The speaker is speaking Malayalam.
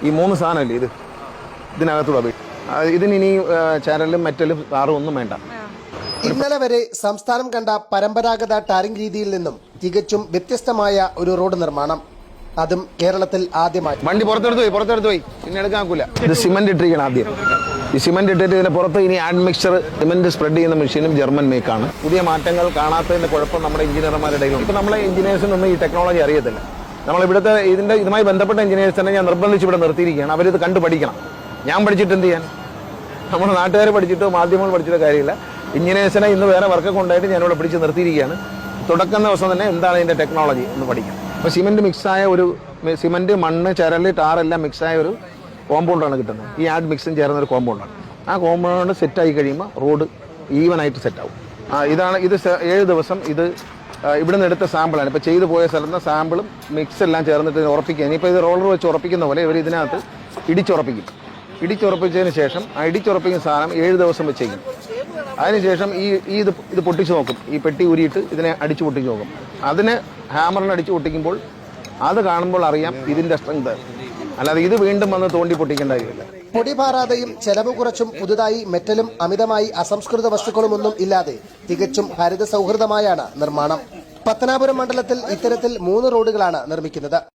ഈ 3 സാധനമല്ലേ ഇത്, ഇതിനകത്തൂടെ ഇതിനി ചരലും മെറ്റലും താറും ഒന്നും വേണ്ട. ഇന്നലെ വരെ സംസ്ഥാനം കണ്ട പരമ്പരാഗത ടാറിംഗ് രീതിയിൽ നിന്നും തികച്ചും വ്യത്യസ്തമായ ഒരു റോഡ് നിർമ്മാണം, അതും കേരളത്തിൽ ആദ്യമായി. വണ്ടി പുറത്തെടുത്ത് പോയി പിന്നെ എടുക്കാക്കൂല. ഇത് സിമന്റ് ഇട്ടിരിക്കണം ആദ്യം. ഈ സിമന്റ് ഇട്ടിട്ട് ഇതിന് പുറത്ത് ഇനി ആഡ് മിക്സർ സിമന്റ് സ്പ്രെഡ് ചെയ്യുന്ന മെഷീനും ജർമ്മൻ മേക്കാണ്. പുതിയ മാറ്റങ്ങൾ കാണാത്തതിന്റെ കുഴപ്പം നമ്മുടെ എഞ്ചിനീയർമാരുടെ ഇടയിലുണ്ട്. ഇപ്പൊ നമ്മളെ എഞ്ചിനീയേഴ്സിനൊന്നും ഈ ടെക്നോളജി അറിയത്തില്ല. നമ്മളിവിടുത്തെ ഇതുമായി ബന്ധപ്പെട്ട എഞ്ചിനീയേഴ്സിനെ ഞാൻ നിർബന്ധിച്ച് ഇവിടെ നിർത്തിയിരിക്കുകയാണ്. അവരിത് കണ്ടു പഠിക്കണം. ഞാൻ പഠിച്ചിട്ട് എന്ത് ചെയ്യാൻ? നമ്മുടെ നാട്ടുകാർ പഠിച്ചിട്ടോ മാധ്യമങ്ങൾ പഠിച്ചിട്ടോ കാര്യമില്ല. എഞ്ചിനീയേഴ്സിനെ ഇന്ന് വേറെ വർക്കൊക്കെ ഉണ്ടായിട്ട് ഞാനിവിടെ പിടിച്ച് നിർത്തിയിരിക്കുകയാണ്. തുടക്കുന്ന ദിവസം തന്നെ എന്താണ് ഇതിന്റെ ടെക്നോളജി എന്ന് പഠിക്കാം. അപ്പോൾ സിമന്റ് മിക്സായ ഒരു സിമന്റ്, മണ്ണ്, ചരല്, ടാറെല്ലാം മിക്സായ ഒരു കോമ്പൗണ്ടാണ് കിട്ടുന്നത്. ഈ ആഡ് മിക്സും ചേർന്ന ഒരു കോമ്പൗണ്ടാണ്. ആ കോമ്പൗണ്ട് സെറ്റായി കഴിയുമ്പോൾ റോഡ് ഈവനായിട്ട് സെറ്റാവും. ഇത് 7 ദിവസം ഇത് ഇവിടെ നിന്ന് എടുത്ത സാമ്പിളാണ്. ഇപ്പോൾ ചെയ്തു പോയ സ്ഥലത്ത് നിന്ന് സാമ്പിളും മിക്സ് എല്ലാം ചേർന്നിട്ട് ഉറപ്പിക്കുക. ഇനിയിപ്പോൾ ഇത് റോളർ വെച്ച് ഉറപ്പിക്കുന്ന പോലെ ഇവർ ഇതിനകത്ത് ഇടിച്ചുറപ്പിക്കും. ഇടിച്ചുറപ്പിച്ചതിന് ശേഷം ആ ഇടിച്ചുറപ്പിക്കുന്ന സാധനം 7 ദിവസം വെച്ചേക്കും. അതിനുശേഷം ഇത് പൊട്ടിച്ച് നോക്കും. ഈ പെട്ടി ഉരിയിട്ട് ഇതിനെ അടിച്ചു പൊട്ടിച്ച് നോക്കും. അതിന് ഹാമറിന് അടിച്ചു പൊട്ടിക്കുമ്പോൾ അത് കാണുമ്പോൾ അറിയാം ഇതിന്റെ സ്ട്രെങ്ത്. അല്ലാതെ ഇത് വീണ്ടും വന്ന് തോണ്ടി പൊട്ടിക്കേണ്ട കാര്യമില്ല. പൊടി പാറാതെയും ചെലവ് കുറച്ചും പുതുതായി മെറ്റലും അമിതമായി അസംസ്കൃത വസ്തുക്കളുമൊന്നും ഇല്ലാതെ തികച്ചും ഹരിത സൗഹൃദമായാണ് നിർമ്മാണം. പത്തനാപുരം മണ്ഡലത്തിൽ ഇത്തരത്തിൽ 3 റോഡുകളാണ് നിർമ്മിക്കുന്നത്.